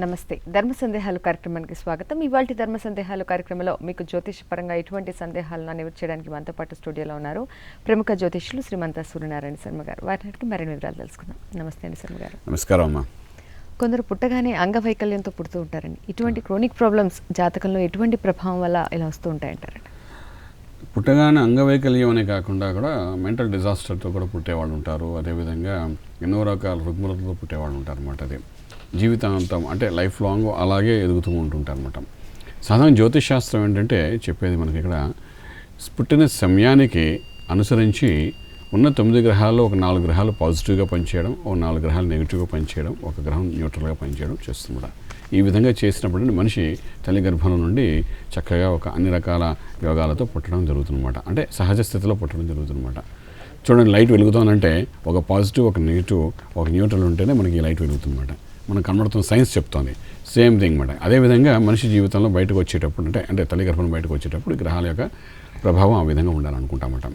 నమస్తే. ధర్మ సందేహాలు కార్యక్రమానికి స్వాగతం. ఇవాల్టి ధర్మ సందేహాలు కార్యక్రమంలో మీకు జ్యోతిషపరంగా ఎటువంటి సందేహాలను నివృత్తి చేయడానికి మనతో పాటు స్టూడియోలో ఉన్నారు ప్రముఖ జ్యోతిషులు శ్రీమంత సూర్యనారాయణ శర్మ గారు. వారికి మరిన్ని వివరాలు తెలుసుకుందాం. నమస్తే అండి శర్మ గారు. నమస్కారం అమ్మా. కొందరు పుట్టగానే అంగవైకల్యంతో పుడుతూ ఉంటారండి. ఇటువంటి క్రోనిక్ ప్రాబ్లమ్స్ జాతకంలో ఎటువంటి ప్రభావం వల్ల ఇలా వస్తూ ఉంటాయంటారండి? పుట్టగానే అంగవైకల్యం అనే కాకుండా కూడా మెంటల్ డిజాస్టర్తో కూడా పుట్టేవాళ్ళు ఉంటారు. అదేవిధంగా ఎన్నో రకాల రుగ్మతలతో పుట్టేవాళ్ళు ఉంటారు అన్నమాట. అది జీవితాంతం అంటే లైఫ్ లాంగ్ అలాగే ఎదుగుతూ ఉంటుంటారు అనమాట. సాధారణ జ్యోతిష్ శాస్త్రం ఏంటంటే చెప్పేది మనకి ఇక్కడ పుట్టిన సమయానికి అనుసరించి ఉన్న 9 గ్రహాల్లో ఒక 4 గ్రహాలు పాజిటివ్గా పనిచేయడం, ఒక 4 గ్రహాలు నెగిటివ్గా పనిచేయడం, ఒక గ్రహం న్యూట్రల్గా పనిచేయడం చేస్తుందన్నమాట. ఈ విధంగా చేసినప్పుడు మనిషి తల్లి గర్భంలో నుండి చక్కగా ఒక అన్ని రకాల యోగాలతో పుట్టడం జరుగుతుందన్నమాట. అంటే సహజ స్థితిలో పుట్టడం జరుగుతుందన్నమాట. చూడండి, లైట్ వెలుగుతోందంటే ఒక పాజిటివ్, ఒక నెగిటివ్, ఒక న్యూట్రల్ ఉంటేనే మనకి ఈ లైట్ వెలుగుతుందన్నమాట. మనకు కనబడుతున్న సైన్స్ చెప్తోంది సేమ్ థింగ్ అన్నమాట. అదేవిధంగా మనిషి జీవితంలో బయటకు వచ్చేటప్పుడు అంటే తల్లి గర్భం బయటకు వచ్చేటప్పుడు గ్రహాల యొక్క ప్రభావం ఆ విధంగా ఉండాలనుకుంటామన్నమాట.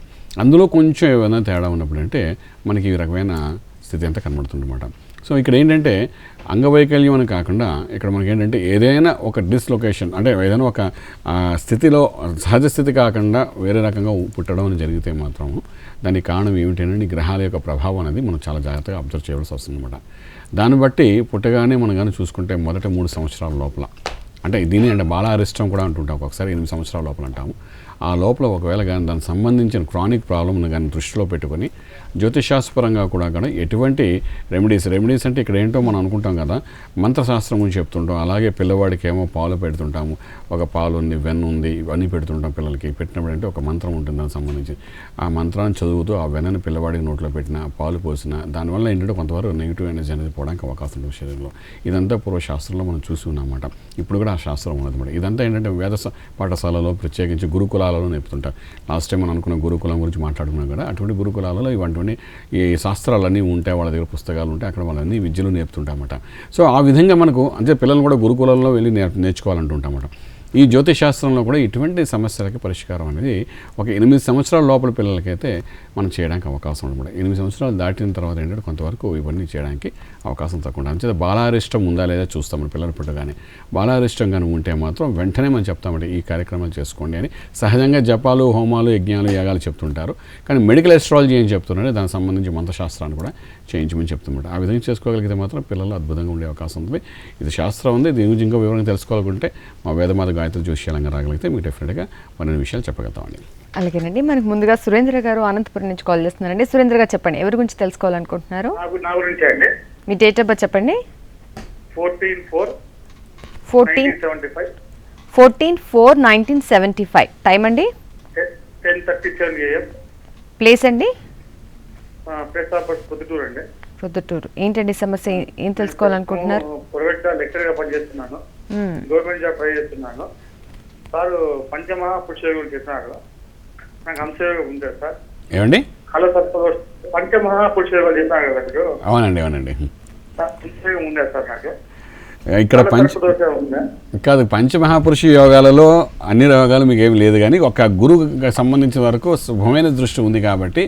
అందులో కొంచెం ఏమైనా తేడా ఉన్నప్పుడు అంటే మనకి ఈ రకమైన స్థితి అంతా కనబడుతుందన్నమాట. సో ఇక్కడ ఏంటంటే అంగవైకల్యం అని కాకుండా ఇక్కడ మనకి ఏంటంటే ఏదైనా ఒక డిస్లొకేషన్ అంటే ఏదైనా ఒక స్థితిలో సహజ స్థితి కాకుండా వేరే రకంగా పుట్టడం అని జరిగితే మాత్రం దానికి కారణం ఏమిటంటే ఈ గ్రహాల యొక్క ప్రభావం అనేది మనం చాలా జాగ్రత్తగా అబ్జర్వ్ చేయవలసి వస్తుందన్నమాట. దాన్ని బట్టి పుట్టగానే మనం కానీ చూసుకుంటే మొదట 3 సంవత్సరాల లోపల అంటే దీని అంటే బాలారిష్టం కూడా అంటుంటాం, ఒక్కొక్కసారి 8 సంవత్సరాల లోపల అంటాము. ఆ లోపల ఒకవేళ కానీ దానికి సంబంధించిన క్రానిక్ ప్రాబ్లమ్ను కానీ దృష్టిలో పెట్టుకొని జ్యోతిషాస్త్రపరంగా కూడా ఎటువంటి రెమెడీస్ అంటే ఇక్కడ ఏంటో మనం అనుకుంటాం కదా, మంత్రశాస్త్రం గురించి చెప్తుంటాం. అలాగే పిల్లవాడికి ఏమో పాలు పెడుతుంటాము, ఒక పాలు ఉంది, వెన్న ఉంది, ఇవన్నీ పెడుతుంటాం పిల్లలకి. పెట్టినప్పుడు అంటే ఒక మంత్రం ఉంటుంది దానికి సంబంధించి. ఆ మంత్రాన్ని చదువుతూ ఆ వెన్నని పిల్లవాడికి నోట్లో పెట్టిన, పాలు పోసిన, దానివల్ల ఏంటంటే కొంతవరకు నెగిటివ్ ఎనర్జీ అనేది పోవడానికి అవకాశం ఉంటుంది శరీరంలో. ఇదంతా పూర్వశాస్త్రంలో మనం చూసి ఉన్నామన్నమాట. ఇప్పుడు కూడా ఆ శాస్త్రం ఉన్నదన్నమాట. ఇదంతా ఏంటంటే వేద పాఠశాలలో ప్రత్యేకించి గురుకులాలలో నేర్పుతుంటారు. లాస్ట్ టైం మనం అనుకున్న గురుకులం గురించి మాట్లాడుకున్నాం కదా, అటువంటి గురుకులాలలో ఇవంటి ఈ శాస్త్రాలన్నీ ఉంటాయి, వాళ్ళ దగ్గర పుస్తకాలు ఉంటాయి, అక్కడ వాళ్ళన్నీ విద్యలు నేర్పుతుంటామన్నమాట. సో ఆ విధంగా మనకు అంటే పిల్లలు కూడా గురుకులంలో వెళ్ళి నేర్చుకోవాలంటుంటామన్నమాట. ఈ జ్యోతిషాస్త్రంలో కూడా ఇటువంటి సమస్యలకి పరిష్కారం అనేది ఒక 8 సంవత్సరాల లోపల పిల్లలకైతే మనం చేయడానికి అవకాశం ఉండదు. 8 సంవత్సరాలు దాటిన తర్వాత ఏంటంటే కొంతవరకు ఇవన్నీ చేయడానికి అవకాశం తక్కువ ఉంటుంది. అంతే బాలారిష్టం ఉందా లేదా చూస్తామండి పిల్లలు పుట్టగానే. బాలారిష్టం కానీ ఉంటే మాత్రం వెంటనే మనం చెప్తామంటే ఈ కార్యక్రమాలు చేసుకోండి అని. సహజంగా జపాలు, హోమాలు, యజ్ఞాలు, యాగాలు చెప్తుంటారు. కానీ మెడికల్ ఎస్ట్రాలజీ ఏం చెప్తున్నారో దానికి సంబంధించి మంత్రశాస్త్రాన్ని కూడా చేయించమని చెప్తున్నమాట. ఆ విధంగా చేసుకోగలిగితే మాత్రం పిల్లలు అద్భుతంగా ఉండే అవకాశం ఉంది. ఇది శాస్త్రం ఉంది. దీని గురించి ఇంకా వివరంగా తెలుసుకోవాలనుకుంటే మా వేదమాత గాయత్రి జ్యోతిష్యాలంగా రాగలిగితే మీకు డెఫినెట్గా మరిన్ని విషయాలు చెప్పగలుగుతామండి. అలాగేనండి. మనకు ముందుగా సురేంద్ర గారు అనంతపురం నుంచి కాల్ చేస్తున్నారండి. సురేంద్ర గారు చెప్పండి, ఎవరి గురించి తెలుసుకోవాలనుకుంటున్నారు? మీ డేట్ ఆఫ్ బర్త్ చెప్పండి. 14/4/1975. టైం అండి? 10:37 AM. ప్లేస్ అండి? ప్రొద్దుటూరు. ఏంటండి సమస్య, ఏం తెలుసుకోవాలనుకుంటున్నారు? ప్రైవేట్ లెక్చరర్గా పనిచేస్తున్నాను, గవర్నమెంట్ జాబ్ ట్రై చేస్తున్నాను సార్. పంచమహాపురుషయోగం చేస్తున్నారు, నాకు అంశయోగం ఉంది సార్. ఏమండి? హలో సార్, పంచమహాపురుషయోగం చేస్తున్నారు కదా మీరు? అవునండి. అంశయోగం ఉందా సార్ నాకు? ఇక్కడ కాదు, పంచమహాపురుష యోగాలలో అన్ని యోగాలు మీకు ఏమి లేదు, కానీ ఒక గురువుకి సంబంధించిన వరకు శుభమైన దృష్టి ఉంది కాబట్టి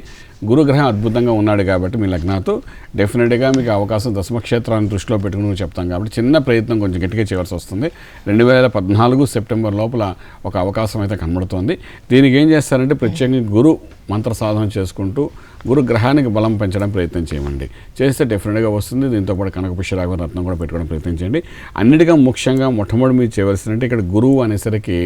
గురుగ్రహం అద్భుతంగా ఉన్నాడు కాబట్టి మీ లగ్నాతో డెఫినెట్గా మీకు అవకాశం దశమక్షేత్రాన్ని దృష్టిలో పెట్టుకుని చెప్తాం కాబట్టి చిన్న ప్రయత్నం కొంచెం గట్టిగా చేయవలసి వస్తుంది. 2014 సెప్టెంబర్ లోపల ఒక అవకాశం అయితే కనబడుతోంది. దీనికి ఏం చేస్తారంటే ప్రత్యేకంగా గురు మంత్ర సాధన చేసుకుంటూ గురు గ్రహానికి బలం పెంచడం ప్రయత్నం చేయమండి. చేస్తే డెఫినెట్గా వస్తుంది. దీంతో పాటు కనకపుష్యరాగ రత్నం కూడా పెట్టుకోవడం ప్రయత్నం చేయండి. అన్నిటికీ ముఖ్యంగా మొట్టమొదటి మీరు చేయవలసిందంటే ఇక్కడ గురువు అనేసరికి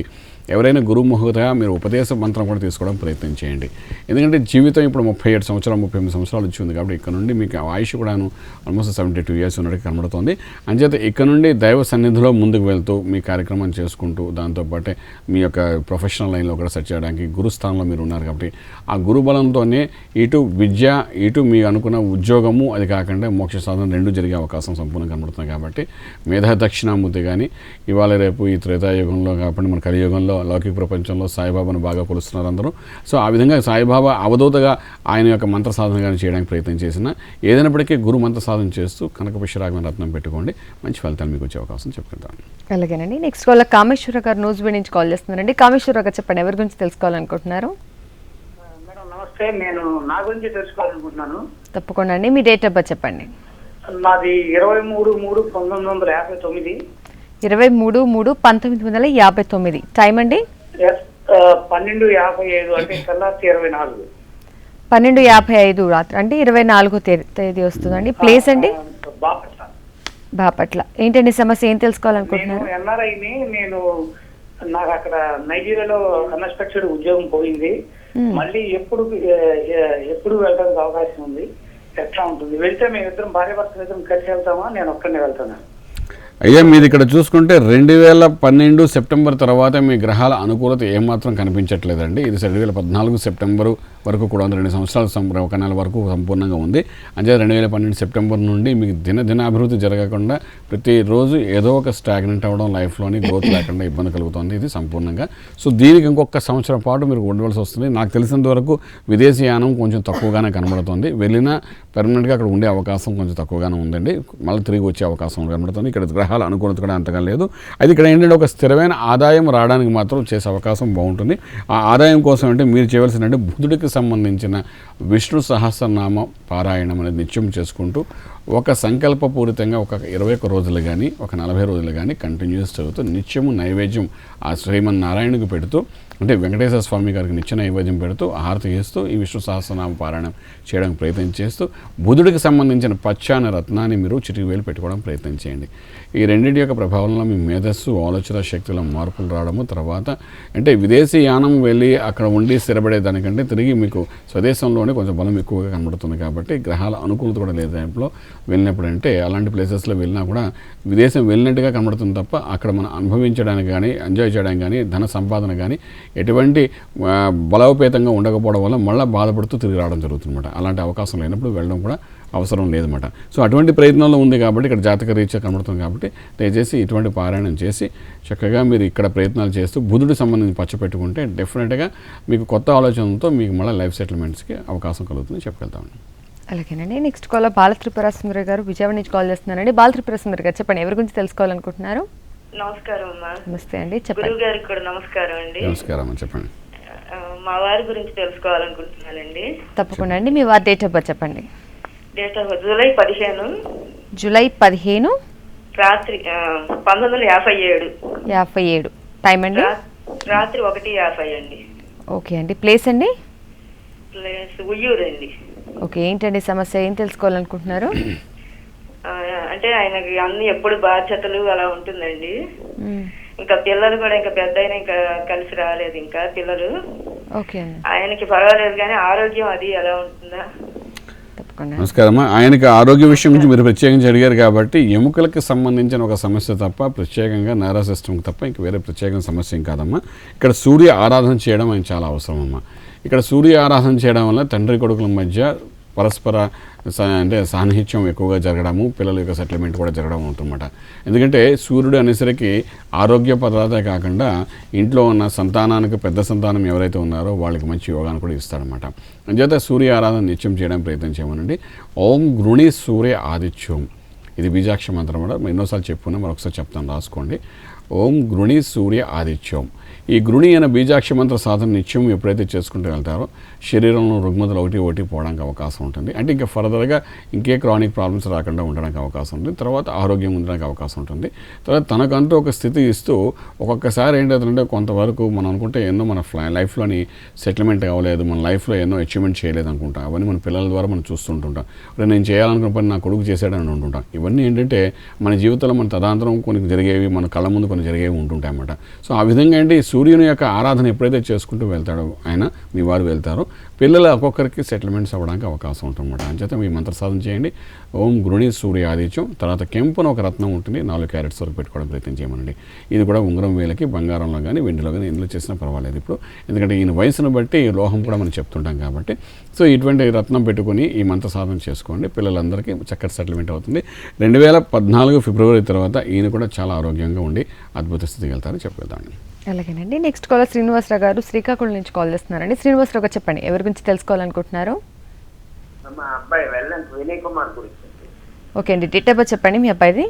ఎవరైనా గురుముఖంగా మీరు ఉపదేశ మంత్రం కూడా తీసుకోవడం ప్రయత్నం చేయండి. ఎందుకంటే జీవితం ఇప్పుడు 37 సంవత్సరాలు 38 సంవత్సరాలు వచ్చి ఉంది కాబట్టి ఇక్కడ నుండి మీకు ఆయుష్ కూడాను ఆల్మోస్ట్ 72 ఇయర్స్ ఉన్నట్టు కనబడుతుంది. అంచేత ఇక్కడ నుండి దైవ సన్నిధిలో ముందుకు వెళ్తూ మీ కార్యక్రమం చేసుకుంటూ దాంతోపాటే మీ యొక్క ప్రొఫెషనల్ లైన్లో కూడా సెట్ చేయడానికి గురుస్థానంలో మీరు ఉన్నారు కాబట్టి ఆ గురుబలంతోనే ఇటు విద్య, ఇటు మీ అనుకున్న ఉద్యోగము, అది కాకుండా మోక్ష సాధన రెండు జరిగే అవకాశం సంపూర్ణంగా కనబడుతుంది. కాబట్టి మేధా దక్షిణామూర్తి కానీ ఇవాళ రేపు ఈ త్రేతాయుగంలో కాబట్టి మన కలియుగంలో లౌకిక ప్రపంచంలో సాయిబాబాను బాగా కొలుస్తున్నారు అందరూ. సో ఆ విధంగా సాయిబాబా అవధూతగా ఆయన యొక్క మంత్ర సాధన కానీ చేయడానికి ప్రయత్నం చేసిన ఏదైనప్పటికీ గురు మంత్ర సాధన చేస్తూ కనకపుష్యరాగ రత్నం పెట్టుకోండి, మంచి ఫలితాలు మీకు వచ్చే అవకాశం చెప్పుకుంటాను. అలాగేనండి. నెక్స్ట్ కాల్ కామేశ్వర గారు నూజివీడ్ నుంచి కాల్ చేస్తున్నారండి. కామేశ్వర గారు చెప్పండి, ఎవరి గురించి తెలుసుకోవాలనుకుంటున్నారు? మేడం నమస్తే, నేను నా గురించి తెలుసుకోవాలనుకుంటున్నాను. తప్పకుండా అండి. మీ డేట్ ఆఫ్ బర్త్ చెప్పండి. నాది 23/3/1959. 23/3/1959. టైం అండి? 12:55 అంటే తెల్లారి 24. 12:55 రాత్రి అంటే 24వ తేదీ వస్తుందండి. ప్లేస్ అండి? బాపట్ల. బాపట్ల. ఏంటండి సమస్య, ఏం తెలుసుకోవాలనుకుంటున్నారు? నేను ఎన్ఆర్ఐని. నాకు అక్కడ నైజీరియాలో అన్ఎక్స్పెక్టెడ్ ఉద్యోగం పోయింది. మళ్ళీ ఎప్పుడు వెళ్ళడానికి అవకాశం ఉంది? ఎట్లా ఉంటుంది? వెళ్తే మేమిద్దరం భార్యాభర్తలు ఇద్దరం కలిసి వెళ్తామా, నేను ఒక్కనే వెళ్తాను? అయ్యా మీది ఇక్కడ చూసుకుంటే 2012 సెప్టెంబర్ తర్వాత మీ గ్రహాల అనుకూలత ఏమాత్రం కనిపించట్లేదండి. ఇది 2014 సెప్టెంబర్ వరకు కూడా 2 సంవత్సరాల ఒక నెల వరకు సంపూర్ణంగా ఉంది. అంటే 2012 సెప్టెంబర్ నుండి మీకు దినాభివృద్ధి జరగకుండా ప్రతిరోజు ఏదో ఒక స్టాగ్నెంట్ అవ్వడం, లైఫ్లోని గ్రోత్ లేకుండా ఇబ్బంది కలుగుతుంది ఇది సంపూర్ణంగా. సో దీనికి ఇంకొక సంవత్సరం పాటు మీరు ఉండవలసి వస్తుంది. నాకు తెలిసినంత వరకు విదేశీయానం కొంచెం తక్కువగానే కనబడుతుంది. వెళ్ళినా పెర్మనెంట్గా అక్కడ ఉండే అవకాశం కొంచెం తక్కువగానే ఉందండి. మళ్ళీ తిరిగి వచ్చే అవకాశం కనబడుతుంది. ఇక్కడ గ్రహాల అనుకూలత కూడా అంతగా లేదు. అది ఇక్కడ ఏంటంటే ఒక స్థిరమైన ఆదాయం రావడానికి మాత్రం చేసే అవకాశం బాగుంటుంది. ఆ ఆదాయం కోసం అంటే మీరు చేయవలసిందంటే బుధుడికి సంబంధించిన విష్ణు సహస్రనామ పారాయణం అనేది నిత్యం చేసుకుంటూ ఒక సంకల్పపూరితంగా ఒక 21 రోజులు కానీ ఒక 40 రోజులు కానీ కంటిన్యూస్ చదువుతూ నిత్యము నైవేద్యం ఆ శ్రీమన్నారాయణకు పెడుతూ, అంటే వెంకటేశ్వర స్వామి గారికి నిత్య నైవేద్యం పెడుతూ హారతి చేస్తూ ఈ విష్ణు సహస్రనామ పారాయణం చేయడానికి ప్రయత్నం చేస్తూ బుధుడికి సంబంధించిన పచ్చాన రత్నాన్ని మీరు చిటికి వేలు పెట్టుకోవడం ప్రయత్నం చేయండి. ఈ రెండింటి యొక్క ప్రభావంలో మీ మేధస్సు, ఆలోచన శక్తిలో మార్పులు రావడము, తర్వాత అంటే విదేశీ యానం వెళ్ళి అక్కడ ఉండి స్థిరపడేదానికంటే తిరిగి మీకు స్వదేశంలోనే కొంచెం బలం ఎక్కువగా కనబడుతుంది. కాబట్టి గ్రహాల అనుకూలత కూడా లేదు టైంలో వెళ్ళినప్పుడు. అంటే అలాంటి ప్లేసెస్లో వెళ్ళినా కూడా విదేశం వెళ్ళినట్టుగా కనబడుతుంది తప్ప అక్కడ మనం అనుభవించడానికి కానీ ఎంజాయ్ చేయడానికి కానీ ధన సంపాదన కానీ ఎటువంటి బలోపేతంగా ఉండకపోవడం వల్ల మళ్ళీ బాధపడుతూ తిరిగి రావడం జరుగుతుందన్నమాట. అలాంటి అవకాశం లేనప్పుడు వెళ్ళడం కూడా అవసరం లేదన్నమాట. సో అటువంటి ప్రయత్నంలో ఉంది కాబట్టి ఇక్కడ జాతక రీత్యా కనబడుతుంది కాబట్టి దయచేసి ఇటువంటి పారాయణం చేసి చక్కగా మీరు ఇక్కడ ప్రయత్నాలు చేస్తూ బుధుడికి సంబంధించి పచ్చపెట్టుకుంటే డెఫినెట్గా మీకు కొత్త ఆలోచనలతో మీకు మళ్ళీ లైఫ్ సెటిల్మెంట్స్కి అవకాశం కలుగుతుంది చెప్పగలుగుతామండి. అలాగేనండి. నెక్స్ట్ కాల్ బాలత్రిపుర సుందరి గారు విజయవాడ నుంచి కాల్ చేస్తున్నారండి. బాలత్రిపుర సుందరి గారు చెప్పండి, ఎవరి గురించి తెలుసుకోవాలనుకుంటున్నారు? నమస్కారం అమ్మా. నమస్తే అండి, చెప్పండి. గురువు గారికి కూడా నమస్కారం అండి. నమస్కారం అమ్మా, చెప్పండి. మా వారి గురించి తెలుసుకోవాలనుకుంటున్నానండి. తప్పకుండా అండి. మీ వారి డేట్ ఆఫ్ బర్త్ చెప్పండి. డేట్ ఆఫ్ బర్త్ జూలై 15 రాత్రి 1957. 57. టైం అండి? రాత్రి 1:50 అండి. ఓకే అండి. ప్లేస్ అండి? ప్లేస్ ఉయ్యూరు అండి. ఓకే, ఏంటండి సమస్య, ఏం తెలుసుకోవాలనుకుంటున్నారు? అంటే ఆయనకి అన్ని ఎప్పుడు బాధ్యతలు అలా ఉంటుందండి. ఇంకా పిల్లలు కూడా ఇంకా పెద్ద అయినా ఇంకా కలిసి రాలేదు ఇంకా పిల్లలు. ఓకే అండి. ఆయనకి పర్వాలేదు కానీ ఆరోగ్యం అది ఎలా ఉంటుందా? నమస్కారం. ఆయనకి ఆరోగ్య విషయం గురించి మీరు ప్రత్యేకించి అడిగారు కాబట్టి ఎముకలకు సంబంధించిన ఒక సమస్య తప్ప ప్రత్యేకంగా నర్వస్ సిస్టమ్కి తప్ప ఇంక వేరే ప్రత్యేకమైన సమస్య ఏం కాదమ్మా. ఇక్కడ సూర్య ఆరాధన చేయడం ఆయన చాలా అవసరం అమ్మా. ఇక్కడ సూర్య ఆరాధన చేయడం వల్ల తండ్రి కొడుకుల మధ్య పరస్పర అంటే సాన్నిహిత్యం ఎక్కువగా జరగడము, పిల్లల యొక్క సెటిల్మెంట్ కూడా జరగడం ఉంటుందన్నమాట. ఎందుకంటే సూర్యుడు అనేసరికి ఆరోగ్య పదార్థే కాకుండా ఇంట్లో ఉన్న సంతానానికి పెద్ద సంతానం ఎవరైతే ఉన్నారో వాళ్ళకి మంచి యోగాన్ని కూడా ఇస్తాడనమాట. అంచేత సూర్య ఆరాధన నిత్యం చేయడానికి ప్రయత్నం చేయమనండి. ఓం గృణి సూర్య ఆదిత్యం, ఇది బీజాక్ష మంత్రం కూడా ఎన్నోసార్లు చెప్పుకున్నా, మరొకసారి చెప్తాను రాసుకోండి. ఓం గృణి సూర్య ఆదిత్యం. ఈ గృణి అయిన బీజాక్ష మంత్ర సాధన నిత్యం ఎప్పుడైతే చేసుకుంటూ వెళ్తారో శరీరంలో రుగ్మతలు ఒకటి పోవడానికి అవకాశం ఉంటుంది. అంటే ఇంకా ఫర్దర్గా ఇంకే క్రానిక్ ప్రాబ్లమ్స్ రాకుండా ఉండడానికి అవకాశం ఉంటుంది. తర్వాత ఆరోగ్యం ఉండడానికి అవకాశం ఉంటుంది. తర్వాత తనకంటూ ఒక స్థితి ఇస్తూ ఒక్కొక్కసారి ఏంటంటే కొంతవరకు మనం అనుకుంటే ఎన్నో మన లైఫ్లోని సెటిల్మెంట్ అవ్వలేదు, మన లైఫ్లో ఎన్నో అచీవ్మెంట్ చేయలేదు అనుకుంటాం. అవన్నీ మన పిల్లల ద్వారా మనం చూస్తుంటుంటాం. ఇప్పుడు నేను చేయాలనుకున్న పని నా కొడుకు చేశాడని ఉంటుంటాం. ఇవన్నీ ఏంటంటే మన జీవితంలో మన తదాంతరం కొన్ని జరిగేవి, మన కళ్ళ ముందు కొన్ని జరిగేవి ఉంటుంటాయి అన్నమాట. సో ఆ విధంగా ఏంటి సూర్యుని యొక్క ఆరాధన ఎప్పుడైతే చేసుకుంటూ వెళ్తాడో ఆయన మీ వారు వెళ్తారో పిల్లలు ఒక్కొక్కరికి సెటిల్మెంట్స్ అవ్వడానికి అవకాశం ఉంటుందన్నమాట. అంచేత మీ మంత్ర సాధన చేయండి. ఓం గృణి సూర్య ఆదిత్యం. తర్వాత కెంపున ఒక రత్నం ఉంటుంది, 4 క్యారెట్స్ వరకు పెట్టుకోవడం ప్రయత్నం చేయమనండి. ఇది కూడా ఉంగరం వేలకి బంగారంలో కానీ వెండిలో కానీ ఇందులో చేసినా పర్వాలేదు ఇప్పుడు, ఎందుకంటే ఈయన వయసును బట్టి లోహం కూడా మనం చెప్తుంటాం కాబట్టి. సో ఇటువంటి రత్నం పెట్టుకుని ఈ మంత్ర సాధన చేసుకోండి. పిల్లలందరికీ చక్కటి సెటిల్మెంట్ అవుతుంది. 2014 ఫిబ్రవరి తర్వాత ఈయన కూడా చాలా ఆరోగ్యంగా ఉండి అద్భుత స్థితికి వెళ్తారని చెప్పేదాన్ని. అలాగేనండి. నెక్స్ట్ కాలర్ శ్రీనివాసరావు గారు శ్రీకాకుళం నుంచి కాల్ చేస్తున్నారండి. శ్రీనివాసరావు గారు చెప్పండి, ఎవరి గురించి తెలుసుకోవాలనుకుంటున్నారు? మా అబ్బాయి వెళ్ళండి వినయ్ కుమార్ గురించి. ఓకే అండి, డేట్ ఆఫ్ బర్త్ చెప్పండి మీ అబ్బాయిది.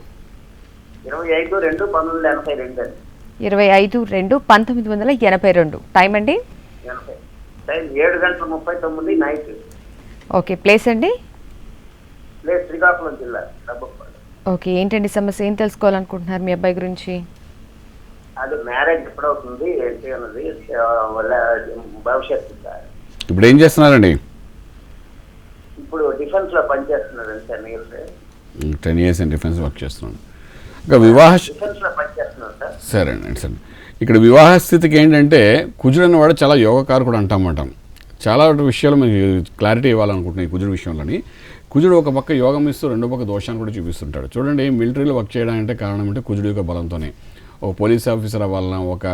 25/2/1982. 25/2/1982. టైం అండి? 7:39 నైట్. ఓకే, ప్లేస్ అండి? లేదు శ్రీకాకుళం జిల్లా డబ్బుపాడు. ఓకే, ఏంటండి సమస్య, ఏం తెలుసుకోవాలనుకుంటున్నారు మీ అబ్బాయి గురించి? అది మ్యారేజ్ ఎప్పుడవుతుంది ఏంటి అన్నది వాళ్ళ భవిష్యత్తు సార్. ఇప్పుడు ఏం చేస్తున్నారండి? ఇప్పుడు డిఫెన్స్ లో పనిచేస్తున్నారు 10 years. 10 years in defence work చేస్తున్నాను. ఇంకా వివాహ డిఫెన్స్ లో పనిచేస్తున్నారు సార్. సరే అండి, సరే. ఇక్కడ వివాహ స్థితికి ఏంటంటే కుజుడు అనేవాడు చాలా యోగకారకుడు అంటామన్నమాట. చాలా విషయాలు మీకు క్లారిటీ ఇవ్వాలనుకుంటున్నాను ఈ కుజుడు విషయంలోని. కుజుడు ఒక పక్క యోగం ఇస్తూ రెండో పక్క దోషాన్ని కూడా చూపిస్తుంటాడు. చూడండి, మిలిటరీలో వర్క్ చేయడానికి కారణం అంటే కుజుడు యొక్క బలంతోనే. ఒక పోలీస్ ఆఫీసర్ అవ్వాలన్నా, ఒక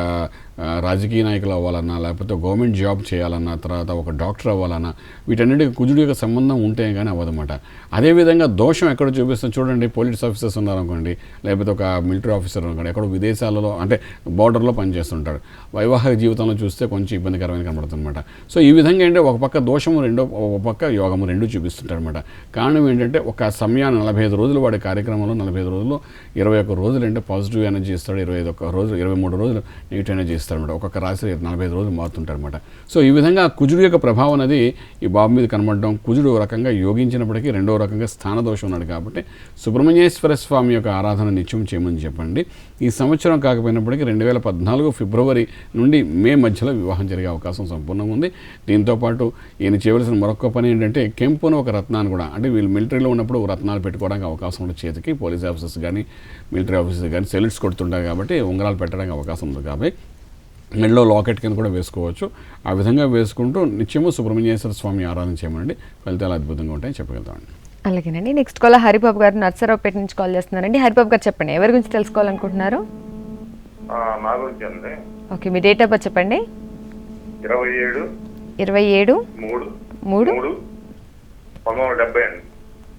రాజకీయ నాయకులు అవ్వాలన్నా, లేకపోతే గవర్నమెంట్ జాబ్ చేయాలన్నా, తర్వాత ఒక డాక్టర్ అవ్వాలన్నా, వీటన్నిటికీ కుజుడు యొక్క సంబంధం ఉంటే కానీ అవ్వదన్నమాట. అదేవిధంగా దోషం ఎక్కడ చూపిస్తుంది చూడండి, పోలీస్ ఆఫీసర్స్ ఉన్నారనుకోండి, లేకపోతే ఒక మిలిటరీ ఆఫీసర్ అనుకోండి, ఎక్కడో విదేశాలలో అంటే బార్డర్లో పనిచేస్తుంటాడు. వైవాహిక జీవితంలో చూస్తే కొంచెం ఇబ్బందికరమైన కనబడుతుందన్నమాట. సో ఈ విధంగా ఏంటంటే ఒక పక్క దోషము ఒక పక్క యోగము రెండు చూపిస్తుంటారు అనమాట. కారణం ఏంటంటే ఒక సమయాన్ని 45 రోజులు వాడే కార్యక్రమంలో 45 రోజులు 21 రోజులు అంటే పాజిటివ్ ఎనర్జీ ఇస్తాడు, 21 రోజులు 23 రోజులు నెగిటివ్ ఎనర్జీ ఇస్తాడు అనమాట. ఒక్కొక్క రాశి 45 రోజులు మారుతుంటారు అనమాట. సో ఈ విధంగా కుజుడు యొక్క ప్రభావం అనేది ఈ బాబు మీద కనబడడం, కుజుడు ఒక రకంగా యోగించినప్పటికీ రెండో రకంగా స్థానదోషం ఉన్నాడు కాబట్టి సుబ్రహ్మణ్యేశ్వర స్వామి యొక్క ఆరాధన నిత్యం చేయమని చెప్పండి. ఈ సంవత్సరం కాకపోయినప్పటికీ 2014 ఫిబ్రవరి నుండి మే మధ్యలో వివాహం జరిగే అవకాశం సంపూర్ణంగా ఉంది. దీంతోపాటు ఈయన చేయవలసిన మరొక పని ఏంటంటే కెంపును ఒక రత్నాన్ని కూడా, అంటే వీళ్ళు మిలిటరీలో ఉన్నప్పుడు రత్నాలు పెట్టుకోవడానికి అవకాశం ఉంది చేతికి. పోలీస్ ఆఫీసర్స్ కానీ మిలిటరీ ఆఫీసర్స్ కానీ సెల్యూట్స్ కొడుతుంటారు కాబట్టి ఉంగరాలు పెట్టడానికి అవకాశం ఉంది కాబట్టి మెడలో లాకెట్ కింద కూడా వేసుకోవచ్చు. ఆ విధంగా వేసుకుంటూ నిత్యము సుబ్రహ్మణ్యేశ్వర స్వామి ఆరాధన చేయమండి, ఫలితాలు అద్భుతంగా ఉంటాయని చెప్పగలుగుతామండి. అలాగేనండి. నెక్స్ట్ కాల్ హరిబాబు గారు నర్సరావుపేట నుంచి కాల్ చేస్తున్నారండి. హరిబాబు గారు చెప్పండి, ఎవరి గురించి తెలుసుకోవాలనుకుంటున్నారు? నా గురించి అండి. Okay, me date of birth చెప్పండి. 27 27 3 1970 అండి.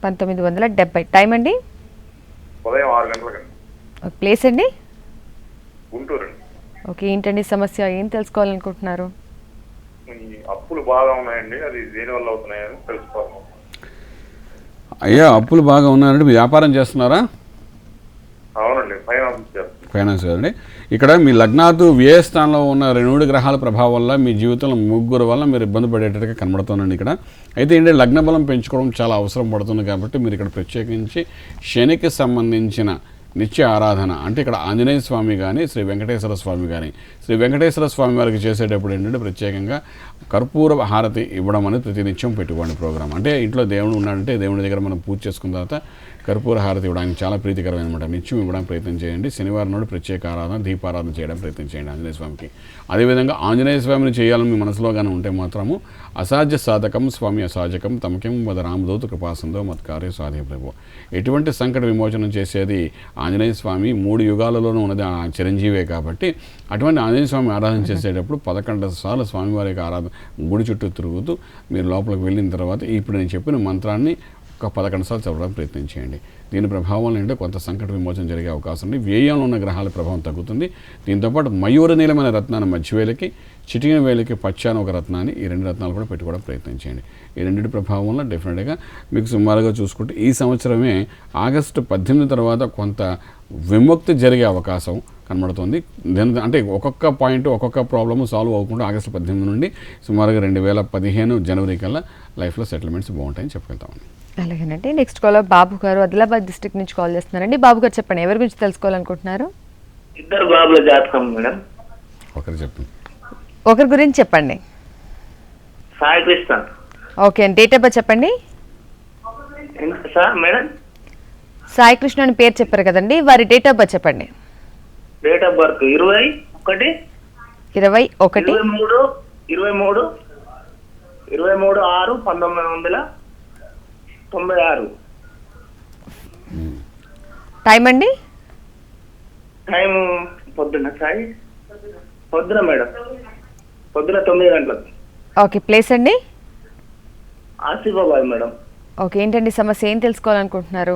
1970. టైం అండి? ఉదయం 6 గంటలకండి. ప్లేస్ అండి? గుంటూరు అండి. ఓకే, ఏంటండి సమస్య, ఏం తెలుసుకోవాలనుకుంటున్నారు? ఈ అప్పులు బాగా ఉన్నాయండి, అది దేనివల్ల అవుతున్నాయని తెలుసుకోవాలి. అయ్యా, అప్పులు బాగా ఉన్నారంటే వ్యాపారం చేస్తున్నారా? అవునండి, ఫైనాన్స్ చేస్తాను. ఫైనాన్స్ కదండి. ఇక్కడ మీ లగ్నాతు వ్యయస్థానంలో ఉన్న 2 గ్రహాల ప్రభావం వల్ల మీ జీవితంలో 3 వల్ల మీరు ఇబ్బంది పడేటట్టుగా కనబడుతుందండి ఇక్కడ. అయితే ఏంటంటే లగ్న బలం పెంచుకోవడం చాలా అవసరం పడుతుంది కాబట్టి మీరు ఇక్కడ ప్రత్యేకించి శనికి సంబంధించిన నిత్య ఆరాధన అంటే ఇక్కడ ఆంజనేయ స్వామి కానీ శ్రీ వెంకటేశ్వర స్వామి కానీ, శ్రీ వెంకటేశ్వర స్వామి వారికి చేసేటప్పుడు ఏంటంటే ప్రత్యేకంగా కర్పూర హారతి ఇవ్వడం అనేది ప్రతినిత్యం పెట్టుకోండి ప్రోగ్రామ్. అంటే ఇంట్లో దేవుడు ఉన్నాడంటే దేవుడి దగ్గర మనం పూజ చేసుకున్న తర్వాత కర్పూర హారతి ఇవ్వడానికి చాలా ప్రీతికరమైన అనమాట. నిత్యం ఇవ్వడానికి ప్రయత్నం చేయండి. శనివారం నాడు ప్రత్యేక ఆరాధన దీపారాధన చేయడం ప్రయత్నం చేయండి ఆంజనేయ స్వామికి. అదేవిధంగా ఆంజనేయ స్వామిని చేయాలని మీ మనసులో కానీ ఉంటే మాత్రము అసాధ్య సాధకం స్వామి అసాధకం తమకేం వద రామదూత కృపాసందో మత్కార్య సాధే ప్రభు. ఎటువంటి సంకట విమోచనం చేసేది ఆంజనేయ స్వామి 3 యుగాలలోనూ ఉన్నది ఆ చిరంజీవే కాబట్టి అటువంటి ఆంజనేయ స్వామి ఆరాధన చేసేటప్పుడు 11 సార్లు స్వామివారి యొక్క ఆరాధన గుడి చుట్టూ తిరుగుతూ మీరు లోపలికి వెళ్ళిన తర్వాత ఇప్పుడు నేను చెప్పిన మంత్రాన్ని ఒక 11 సార్లు చదవడానికి ప్రయత్నం చేయండి. దీని ప్రభావం అంటే కొంత సంకట విమోచన జరిగే అవకాశం ఉంది. వ్యయంలో ఉన్న గ్రహాల ప్రభావం తగ్గుతుంది. దీంతోపాటు మయూర నీలమైన రత్నాన్ని మధ్యవేలకి, చిటికిన వేలకి పచ్చాన ఒక రత్నాన్ని, ఈ 2 రత్నాలు కూడా పెట్టుకోవడం ప్రయత్నం చేయండి. ఈ 2 ప్రభావం వల్ల డెఫినెట్గా మీకు సుమారుగా చూసుకుంటే ఈ సంవత్సరమే ఆగస్టు 18 తర్వాత కొంత విముక్తి జరిగే అవకాశం కనబడుతుంది. అంటే ఒక్కొక్క పాయింట్ ఒక్కొక్క ప్రాబ్లము సాల్వ్ అవ్వకుండా ఆగస్టు 18 నుండి సుమారుగా 2015 జనవరి కల్లా లైఫ్లో సెటిల్మెంట్స్ బాగుంటాయని చెప్పగలుగుతామండి. అలాగేనండి. నెక్స్ట్ కాల్ బాబు గారు ఆదిలాబాద్ డిస్ట్రిక్ట్ నుంచి కాల్ చేస్తున్నారండి. బాబు గారు చెప్పండి, ఎవరి గురించి తెలుసుకోవాలనుకుంటున్నారు? 2 బాబుల జాతకం మేడం. ఒకరు చెప్పండి. ఒకరి గురించి చెప్పండి. సాయి కృష్ణ. ఓకే అండి, డేట్ ఆఫ్ బర్త్ చెప్పండి. సార్ మేడం, సాయి కృష్ణ అని పేరు చెప్పారు కదండి, వారి డేట్ ఆఫ్ బర్త్ చెప్పండి. Date of birth 21 21 23 6 1996. టైం అండి? టైం పొద్దున సాయి పొద్దున మేడం, పొద్దున 9 గంటలకు. ఓకే, ప్లేస్ అండి? ఆసిఫాబాద్ మేడం. ఓకే, ఏంటండి సమస్య, ఏం తెలుసుకోవాలనుకుంటున్నారు?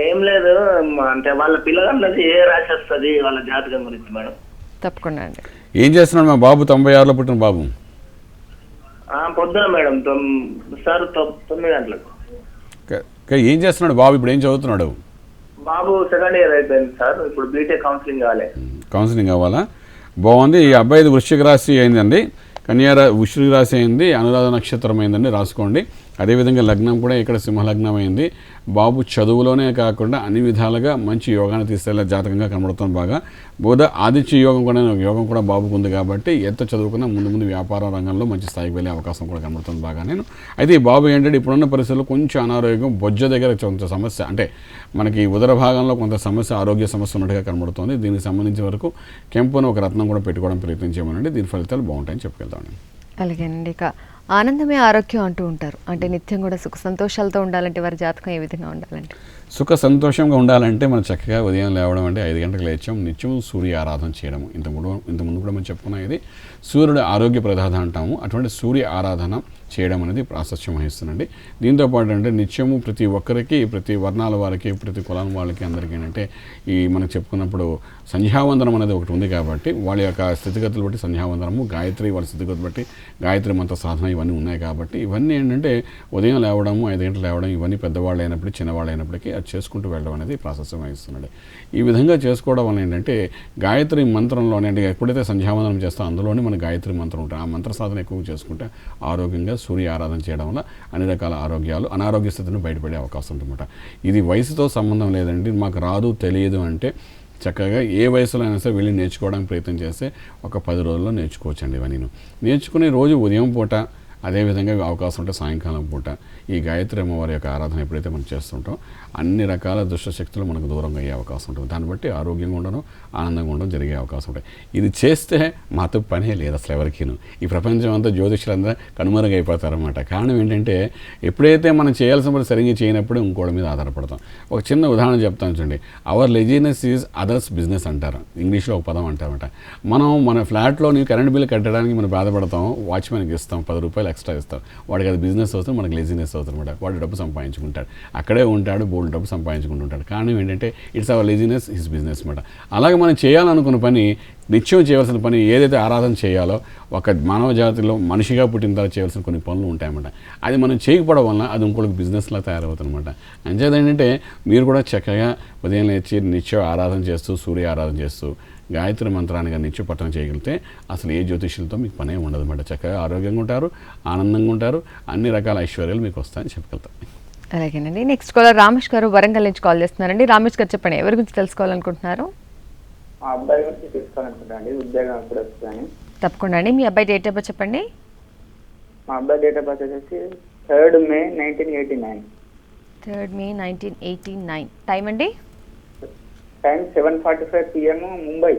ఏం లేదు, అంటే వాళ్ళ పిల్లగాళ్ళది ఏ రాశి వస్తుంది వాళ్ళ జాతకం గురించి మేడం. తప్పకుండా అండి. ఏం చేస్తున్నాడు మా బాబు? 96లో పుట్టిన బాబు. పొద్దున మేడం సార్ 9 గంటలకు. ఏం చేస్తున్నాడు బాబు? ఇప్పుడు ఏం చదువుతున్నాడు? బాబు 2nd ఇయర్ అయిపోయింది సార్, ఇప్పుడు బీటెక్ కౌన్సిలింగ్ కావాలి. కౌన్సిలింగ్ అవ్వాలా? బాగుంది. ఈ అబ్బాయిది వృశ్చిక రాశి అయిందండి, కన్యా వృశ్చిక రాశి అయింది, అనురాధ నక్షత్రం అయిందండి, రాసుకోండి. అదేవిధంగా లగ్నం కూడా ఇక్కడ సింహలగ్నం అయింది. బాబు చదువులోనే కాకుండా అన్ని విధాలుగా మంచి యోగాన్ని తీసుకెళ్లే జాతకంగా కనబడుతుంది. బాగా బోధ ఆదిత్య యోగం కూడా బాబుకు ఉంది కాబట్టి ఎంత చదువుకున్నా ముందు ముందు వ్యాపార రంగంలో మంచి స్థాయికి వెళ్ళే అవకాశం కూడా కనబడుతుంది బాగా. అయితే ఈ బాబు ఏంటంటే ఇప్పుడున్న పరిస్థితుల్లో కొంచెం అనారోగ్యం, బొజ్జ దగ్గర కొంత సమస్య, అంటే మనకి ఉదర భాగంలో కొంత సమస్య, ఆరోగ్య సమస్య ఉన్నట్టుగా కనబడుతుంది. దీనికి సంబంధించిన వరకు కెంపును ఒక రత్నం కూడా పెట్టుకోవడం ప్రయత్నించేమనండి. దీని ఫలితాలు బాగుంటాయని చెప్పుకెళ్తామండి. అలాగేనండి. ఇక ఆనందమే ఆరోగ్యం అంటూ ఉంటారు, అంటే నిత్యం కూడా సుఖ సంతోషాలతో ఉండాలంటే వారి జాతకం ఏ విధంగా ఉండాలంటే? సుఖ సంతోషంగా ఉండాలంటే మనం చక్కగా ఉదయం లేవడం అంటే 5 గంటలకు లేచాం, నిత్యం సూర్య ఆరాధన చేయడం. ఇంతకుముందు కూడా మనం చెప్పుకున్నాం, ఇది సూర్యుడు ఆరోగ్య ప్రదాత అంటాము. అటువంటి సూర్య ఆరాధన చేయడం అనేది ప్రాశస్త్యం వహిస్తుందండి. దీంతోపాటు అంటే నిత్యము ప్రతి ఒక్కరికి, ప్రతి వర్ణాల వారికి, ప్రతి కులం వాళ్ళకి, అందరికీ ఏంటంటే ఈ మనం చెప్పుకున్నప్పుడు సంధ్యావందనం అనేది ఒకటి ఉంది కాబట్టి వాళ్ళ యొక్క స్థితిగతులు బట్టి సంధ్యావందనము, గాయత్రి వాళ్ళ స్థితిగతులు బట్టి గాయత్రి మంత్ర సాధన ఇవన్నీ ఉన్నాయి కాబట్టి ఇవన్నీ ఏంటంటే ఉదయం లేవడము, 5 గంటలు లేవడం, ఇవన్నీ పెద్దవాళ్ళు అయినప్పటికీ చిన్నవాళ్ళు అయినప్పటికీ అది చేసుకుంటూ వెళ్ళడం అనేది ప్రాశస్త్యం వహిస్తున్నాడు. ఈ విధంగా చేసుకోవడం వల్ల ఏంటంటే గాయత్రి మంత్రంలోనే, అంటే ఎప్పుడైతే సంధ్యావందనం చేస్తామో అందులోనే మన గాయత్రి మంత్రం ఉంటుంది. ఆ మంత్ర సాధన ఎక్కువ చేసుకుంటే ఆరోగ్యంగా సూర్య ఆరాధన చేయడం వల్ల అన్ని రకాల అనారోగ్య స్థితిని బయటపడే అవకాశం ఉంటుందన్నమాట. ఇది వయసుతో సంబంధం లేదండి. మాకు రాదు తెలియదు అంటే చక్కగా ఏ వయసులో అయినా సరే వెళ్ళి నేర్చుకోవడానికి ప్రయత్నం చేస్తే ఒక 10 రోజుల్లో నేర్చుకోవచ్చండి. ఇవన్నీ నేర్చుకునే రోజు ఉదయం పూట, అదేవిధంగా అవకాశం ఉంటే సాయంకాలం పూట ఈ గాయత్రి అమ్మవారి యొక్క ఆరాధన ఎప్పుడైతే మనం చేస్తుంటాం అన్ని రకాల దుష్టశక్తులు మనకు దూరంగా అయ్యే అవకాశం ఉంటుంది. దాన్ని బట్టి ఆరోగ్యంగా ఉండడం, ఆనందంగా ఉండడం జరిగే అవకాశం ఉంటాయి. ఇది చేస్తే మాతో పనే లేదు అసలు ఎవరికీను. ఈ ప్రపంచం అంతా జ్యోతిష్యులందరూ కనుమరుగైపోతారన్నమాట. కారణం ఏంటంటే ఎప్పుడైతే మనం చేయాల్సిన పని సరిగ్గా చేయనప్పుడు ఇంకోటి మీద ఆధారపడతాం. ఒక చిన్న ఉదాహరణ చెప్తాను చూడండి. అవర్ లెజినెస్ ఈజ్ అదర్స్ బిజినెస్ అంటారు, ఇంగ్లీష్లో ఒక పదం అంటారన్నమాట. మనం మన ఫ్లాట్లో కరెంట్ బిల్ కట్టడానికి మనం బాధపడతాం, వాచ్మెన్కి ఇస్తాం, 10 రూపాయలు ఎక్స్ట్రా ఇస్తాం. వాడికి అది బిజినెస్ అవుతుంది, మనకి లెజినెస్ అవుతుంది అనమాట. వాడు డబ్బు సంపాదించుకుంటాడు, అక్కడే ఉంటాడు, బోల్డ్ డబ్బు సంపాదించుకుంటుంటాడు. కారణం ఏంటంటే ఇట్స్ అవర్ లెజినెస్, హిస్ బిజినెస్ అనమాట. అలాగే మనం చేయాలనుకున్న పని, నిత్యం చేయవలసిన పని ఏదైతే ఆరాధన చేయాలో, ఒక మానవ జాతిలో మనిషిగా పుట్టిన తర్వాత చేయవలసిన కొన్ని పనులు ఉంటాయన్నమాట. అది మనం చేయకపోవడం వల్ల అది ఇంకోటి బిజినెస్లా తయారవుతుంది అనమాట. అంచేది ఏంటంటే మీరు కూడా చక్కగా ఉదయం లేచి నిత్యం ఆరాధన చేస్తూ, సూర్య ఆరాధన చేస్తూ గాయత్రి మంత్రాన్ని నిత్య పఠనం చేయగలిగితే అసలు ఏ జ్యోతిష్యులతో మీకు పనే ఉండదు అనమాట. చక్కగా ఆరోగ్యంగా ఉంటారు, ఆనందంగా ఉంటారు, అన్ని రకాల ఐశ్వర్యాలు మీకు వస్తాయని చెప్పగలుగుతాం. అలాగేనండి. నెక్స్ట్ కాలర్ రమేష్ గారు వరంగల్ నుంచి కాల్ చేస్తున్నారండి. రమేష్ గారు చెప్పండి, ఎవరి గురించి తెలుసుకోవాలనుకుంటున్నారు? మా అబ్బాయి గురించి తెలుసుకోవాలనుకుంటానండి, ఉద్యోగం ఎప్పుడు వస్తుందని. తప్పకుండా అండి. మీ అబ్బాయి డేట్ ఆఫ్ బర్త్ చెప్పండి. మా అబ్బాయి డేట్ ఆఫ్ బర్త్ వచ్చేసి 3rd May 1989. 3rd May 1989. Time అండి? Time 7:45 PM, Mumbai.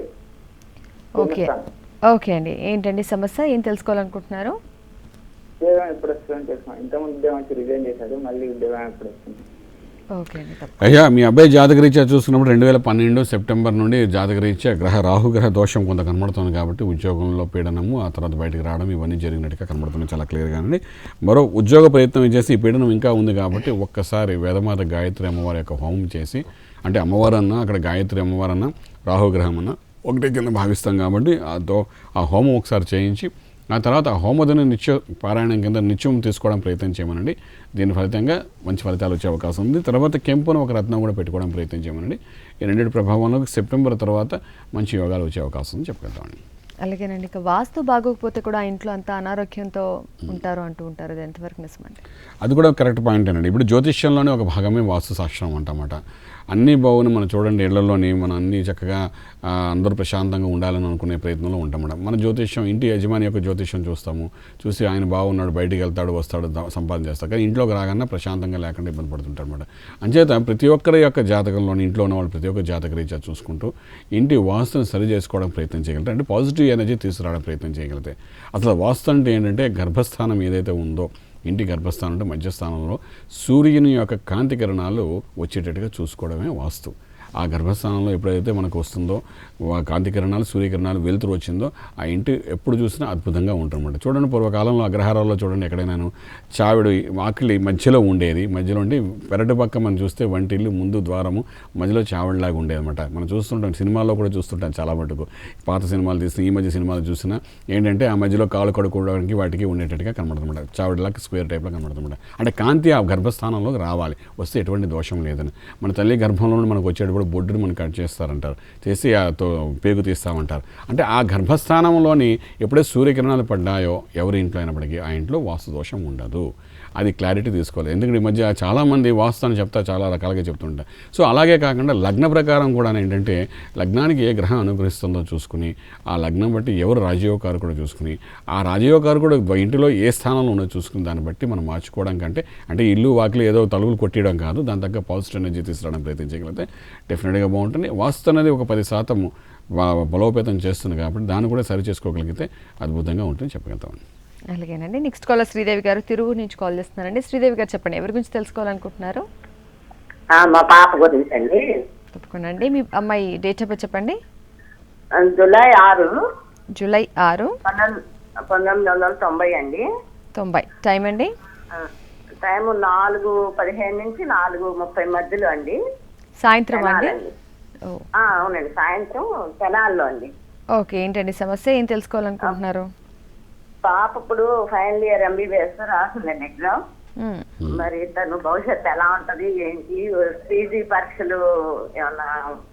Okay okay అండి. ఏంటండి సమస్య, ఏం తెలుసుకోవాలనుకుంటున్నారు? ఉద్యోగం ఎప్పుడు వస్తుందని తెలుసుకున్నాను. ఇంతకుముందు ఉద్యోగం వచ్చి రిజైన్ చేశాడు, మళ్ళీ ఉద్యోగం ఎప్పుడు వస్తుంది? ఓకే అండి. అయ్యా, మీ అబ్బాయి జాతకరీత్యా చూసుకున్నప్పుడు 2012 సెప్టెంబర్ నుండి జాతకరీత్యా రాహుగ్రహ దోషం కొంత కనబడుతుంది కాబట్టి ఉద్యోగంలో పీడనము, ఆ తర్వాత బయటకు రావడం ఇవన్నీ జరిగినట్టుగా కనబడుతుంది చాలా క్లియర్గానండి. మరో ఉద్యోగ ప్రయత్నం చేసి ఈ పీడనం ఇంకా ఉంది కాబట్టి ఒక్కసారి వేదమాత గాయత్రి అమ్మవారి యొక్క హోమం చేసి, అంటే అమ్మవారన్నా అక్కడ గాయత్రి అమ్మవారన్నా రాహుగ్రహం అన్నా ఒకటి కింద భావిస్తాం కాబట్టి ఆ హోమం ఒకసారి చేయించి ఆ తర్వాత ఆ హోమదిన నిత్య పారాయణం కింద నిత్యం తీసుకోవడం ప్రయత్నం చేయమనండి. దీని ఫలితంగా మంచి ఫలితాలు వచ్చే అవకాశం ఉంది. తర్వాత కెంపును ఒక రత్నం కూడా పెట్టుకోవడం ప్రయత్నం చేయమనండి. ఈ రెండింటి ప్రభావంలో సెప్టెంబర్ తర్వాత మంచి యోగాలు వచ్చే అవకాశం ఉంది చెప్పగలుగుతామండి. అలాగేనండి. ఇక వాస్తు బాగోకపోతే కూడా ఇంట్లో అంతా అనారోగ్యంతో ఉంటారు అంటూ ఉంటారు, అది ఎంతవరకు నిజమండి? అది కూడా కరెక్ట్ పాయింట్ అండి. ఇప్పుడు జ్యోతిష్యంలోనే ఒక భాగమే వాస్తు శాస్త్రం అంటమాట. అన్నీ బాగుని మనం చూడండి, ఇళ్లలోని మనం అన్నీ చక్కగా అందరూ ప్రశాంతంగా ఉండాలని అనుకునే ప్రయత్నంలో ఉంటామన్నమాట. మన జ్యోతిష్యం, ఇంటి యజమాని యొక్క జ్యోతిష్యం చూసి ఆయన బాగున్నాడు, బయటికి వెళ్తాడు, వస్తాడు, సంపాదన చేస్తాడు. కానీ ఇంట్లోకి రాగానే ప్రశాంతంగా లేకుండా ఇబ్బంది పడుతుంటారు అనమాట. అంచేత ప్రతి ఒక్కరి యొక్క జాతకంలోని, ఇంట్లో ఉన్న వాళ్ళు ప్రతి ఒక్క జాతక రీత్యా చూసుకుంటూ ఇంటి వాస్తుని సరి చేసుకోవడానికి ప్రయత్నం చేయగలుగుతారు. అంటే పాజిటివ్ ఎనర్జీ తీసుకురావడానికి ప్రయత్నం చేయగలిగితే, అసలు వాస్తు అంటే ఏంటంటే గర్భస్థానం ఏదైతే ఉందో, ఇంటి గర్భస్థానం అంటే మధ్యస్థానంలో సూర్యుని యొక్క కాంతి కిరణాలు వచ్చేటట్టుగా చూసుకోవడమే వాస్తు. ఆ గర్భస్థానంలో ఎప్పుడైతే మనకు వస్తుందో కాంతి కిరణాలు, సూర్యకిరణాలు వెలుతురు వచ్చిందో ఆ ఇంటి ఎప్పుడు చూసినా అద్భుతంగా ఉంటుందన్నమాట. చూడండి, పూర్వకాలంలో అగ్రహారాల్లో చూడండి, ఎక్కడైనాను చావిడి వాకిలి మధ్యలో ఉండేది. మధ్యలో ఉండి పెరటి పక్క మనం చూస్తే వంటిల్లు, ముందు ద్వారము, మధ్యలో చావిడిలాగా ఉండేది అనమాట. మనం చూస్తుంటాం, సినిమాల్లో కూడా చూస్తుంటాం చాలా మటుకు. పాత సినిమాలు తీసిన, ఈ మధ్య సినిమాలు చూసినా ఏంటంటే ఆ మధ్యలో కాళ్ళు కడుక్కోవడానికి వాటికి ఉండేటట్టుగా కనబడుతుందన్నమాట. చావిడిలాగా స్క్వేర్ టైప్లో కనబడుతుందన్నమాట. అంటే కాంతి ఆ గర్భస్థానంలోకి రావాలి, వస్తే ఎటువంటి దోషం లేదని. మన తల్లి గర్భంలో మనకు వచ్చేటప్పుడు చేసేటప్పుడు బొడ్డుని మనం కట్ చేస్తారంటారు, చేసి పేగు తీస్తామంటారు. అంటే ఆ గర్భస్థానంలోని ఎప్పుడైతే సూర్యకిరణాలు పడ్డాయో ఎవరి ఇంట్లో అయినప్పటికీ ఆ ఇంట్లో వాస్తు దోషం ఉండదు. అది క్లారిటీ తీసుకోవాలి. ఎందుకంటే ఈ మధ్య చాలామంది వాస్తు అని చెప్తా చాలా రకాలుగా చెప్తుంటారు. సో అలాగే కాకుండా లగ్న ప్రకారం కూడా ఏంటంటే లగ్నానికి ఏ గ్రహం అనుగ్రహిస్తుందో చూసుకుని ఆ లగ్నం బట్టి ఎవరు రాజయోగకారకుడు చూసుకుని ఆ రాజయోగకారకుడు ఇంటిలో ఏ స్థానంలో ఉన్నదో చూసుకుని దాన్ని బట్టి మనం మార్చుకోవడం కంటే అంటే ఇల్లు వాకిలు ఏదో తలుపులు కొట్టడం కాదు, దాని తగ్గ పాజిటివ్ ఎనర్జీ తీసుకురావడానికి ప్రయత్నించగలిగితే డెఫినెట్గా బాగుంటుంది. వాస్తు అనేది ఒక 10% బలోపేతం చేస్తుంది కాబట్టి దాన్ని కూడా సరి చేసుకోగలిగితే అద్భుతంగా ఉంటుంది చెప్పగలుగుతామండి. అలాగేనండి. నెక్స్ట్ కాలర్ శ్రీదేవి గారు తిరుగు నుంచి కాల్ చేస్తున్నారండి. శ్రీదేవి గారు చెప్పండి, ఎవరి గురించి తెలుసుకోవాలనుకుంటున్నారు? మా పాప గురించి అండి. తప్పకుండా అండి. మీ అమ్మాయి డేట్ ఆఫ్ బర్త్ చెప్పండి. జూలై 6 జూలై 6 1990 అండి. 90. టైం అండి? టైం 4:15 నుంచి 4:30 మధ్యలో అండి. సాయంత్రం అండి? అవునండి, సాయంత్రం తెనాల్లో అండి. ఓకే, ఏంటండి సమస్య, ఏం తెలుసుకోవాలనుకుంటున్నారు? పాప ఇప్పుడు ఫైనల్ ఇయర్ MBBS రాసిందండి ఎగ్జామ్. మరి తను భవిష్యత్తు ఎలా ఉంటది ఏంటి, PG పరీక్షలు ఏమన్నా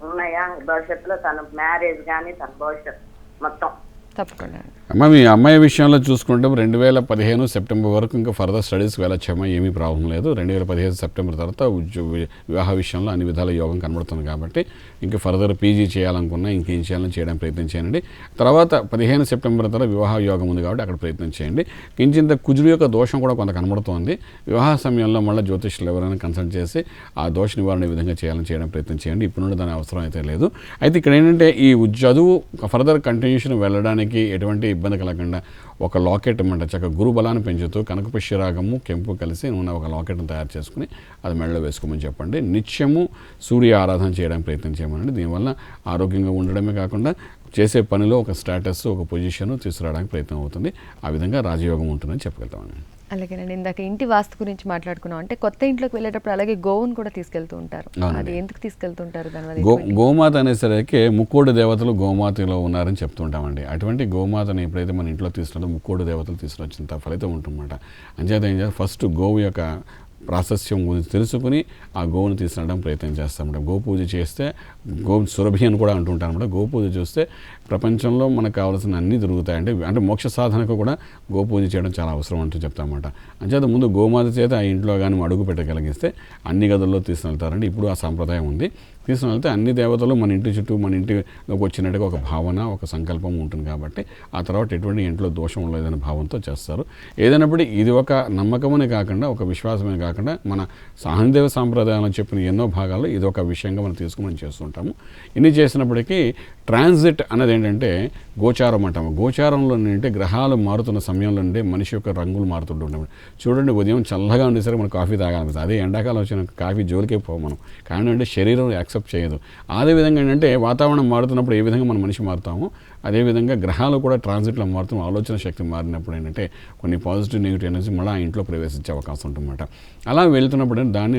ఉన్నాయా భవిష్యత్తులో, తన మ్యారేజ్ కానీ తన భవిష్యత్తు మొత్తం. తప్పకుండా. అమ్మ మీ అమ్మాయి విషయంలో చూసుకుంటే 2015 సెప్టెంబర్ వరకు ఇంకా ఫర్దర్ స్టడీస్కి వెళ్ళొచ్చమ్మా, ఏమీ ప్రాబ్లం లేదు. 2015 సెప్టెంబర్ తర్వాత వివాహ విషయంలో అన్ని విధాల యోగం కనబడుతుంది కాబట్టి ఇంకా ఫర్దర్ PG చేయాలనుకున్నా ఇంకేం చేయాలని చేయడానికి ప్రయత్నం చేయండి. తర్వాత 15 సెప్టెంబర్ తర్వాత వివాహ యోగం ఉంది కాబట్టి అక్కడ ప్రయత్నం చేయండి. కించింత కుజుడు యొక్క దోషం కూడా కొంత కనబడుతోంది. వివాహ సమయంలో మళ్ళీ జ్యోతిష్యులు ఎవరైనా కన్సల్ట్ చేసి ఆ దోష నివారణ విధంగా చేయాలని చేయడం ప్రయత్నం చేయండి. ఇప్పుడు నుండి దాని అవసరం అయితే లేదు. అయితే ఇక్కడ ఏంటంటే ఈ చదువు ఫర్దర్ కంటిన్యూషన్ వెళ్ళడానికి ఎటువంటి ఇబ్బంది కలగకుండా ఒక లాకెట్ అన్నమాట చక్కగా గురు బలాన్ని పెంచుతూ కనకపుష్యరాగము కెంపు కలిసి ఉన్న ఒక లాకెట్ని తయారు చేసుకుని అది మెడలో వేసుకోమని చెప్పండి. నిత్యము సూర్య ఆరాధన చేయడానికి ప్రయత్నం చేయమనండి. దీనివల్ల ఆరోగ్యంగా ఉండడమే కాకుండా చేసే పనిలో ఒక స్టేటస్ ఒక పొజిషన్ తీసుకురావడానికి ప్రయత్నం అవుతుంది. ఆ విధంగా రాజయోగం ఉంటుందని చెప్పగలుగుతామండి. అలాగేనండి. ఇందాక ఇంటి వాస్తు గురించి మాట్లాడుకున్నాం. అంటే కొత్త ఇంట్లోకి వెళ్ళేటప్పుడు అలాగే గోవును కూడా తీసుకెళ్తూ ఉంటారు. అది ఎందుకు తీసుకెళ్తుంటారు? దానివల్ల గోమాత అనేసరికి ముక్కోడు దేవతలు గోమాతలో ఉన్నారని చెప్తుంటామండి. అటువంటి గోమాతను ఎప్పుడైతే మన ఇంట్లో తీసుకుంటే ముక్కోడు దేవతలు తీసుకొచ్చినంత ఫలితం ఉంటుందన్నమాట. అంచేత ఏం చేయాలి, ఫస్ట్ గోవు యొక్క ప్రాశస్యం గురించి తెలుసుకుని ఆ గోవును తీసుకురావడం ప్రయత్నం చేస్తామంట. గోపూజ చేస్తే గో సురభి అని కూడా అంటుంటారు అనమాట. గోపూజ చూస్తే ప్రపంచంలో మనకు కావాల్సిన అన్నీ దొరుకుతాయండి. అంటే మోక్ష సాధనకు కూడా గోపూజ చేయడం చాలా అవసరం అంటూ చెప్తామన్నమాట. అంచేత ముందు గోమాత చేత ఆ ఇంట్లో కానీ అడుగు పెట్టగలిగిస్తే అన్ని గదుల్లో తీసుకెళ్తారండి. ఇప్పుడు ఆ సాంప్రదాయం ఉంది. తీసుకుని వెళ్తే అన్ని దేవతలు మన ఇంటి చుట్టూ మన ఇంటిలోకి వచ్చినట్టుగా ఒక భావన ఒక సంకల్పం ఉంటుంది కాబట్టి ఆ తర్వాత ఎటువంటి ఇంట్లో దోషం లేదనే భావంతో చేస్తారు. ఏదైనప్పటికీ ఇది ఒక నమ్మకమనే కాకుండా ఒక విశ్వాసమే కాకుండా మన సాహనదేవ సాంప్రదాయాలను చెప్పిన ఎన్నో భాగాల్లో ఇది ఒక విషయంగా మనం తీసుకుని మనం చేస్తుంటాము. ఇన్ని చేసినప్పటికీ ట్రాన్సిట్ అనేది ఏంటంటే గోచారం అంటాము. గోచారంలో ఏంటంటే గ్రహాలు మారుతున్న సమయంలో నుండి మనిషి యొక్క రంగులు మారుతుంటాము. చూడండి, ఉదయం చల్లగా ఉండేసరికి మనం కాఫీ తాగాలనిపిస్తుంది. అదే ఎండాకాలం వచ్చిన కాఫీ జోలికే పోవు మనం. కానీ అంటే శరీరం యాక్సెప్ట్ చేయదు. అదేవిధంగా ఏంటంటే వాతావరణం మారుతున్నప్పుడు ఏ విధంగా మన మనిషి మారుతామో అదేవిధంగా గ్రహాలు కూడా ట్రాన్సిట్లో మారుతాం. ఆలోచన శక్తి మారినప్పుడు ఏంటంటే కొన్ని పాజిటివ్ నెగిటివ్ ఎనర్జీ మళ్ళీ ఆ ఇంట్లో ప్రవేశించే అవకాశం ఉంటుందన్నమాట. అలా వెళ్తున్నప్పుడు దాన్ని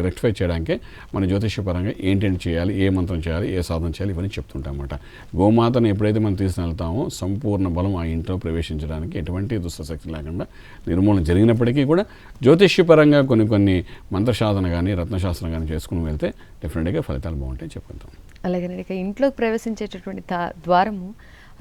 రెక్టిఫై చేయడానికి మన జ్యోతిష్యపరంగా ఏంటంటే చేయాలి, ఏ మంత్రం చేయాలి, ఏ సాధన చేయాలి, ఇవన్నీ చెప్తుంటాం అన్నమాట. గోమాతను ఎప్పుడైతే మనం తీసుకెళ్తామో సంపూర్ణ బలం ఆ ఇంట్లో ప్రవేశించడానికి ఎటువంటి దుష్టశక్తి లేకుండా నిర్మూలన జరిగినప్పటికీ కూడా జ్యోతిష్యపరంగా కొన్ని మంత్రసాధన కానీ రత్నశాస్త్రం కానీ చేసుకుని వెళ్తే డెఫినెట్గా ఫలితాలు బాగుంటాయి చెప్పుకుంటాం. అలాగే ఇక ఇంట్లోకి ప్రవేశించేటటువంటి ద్వారము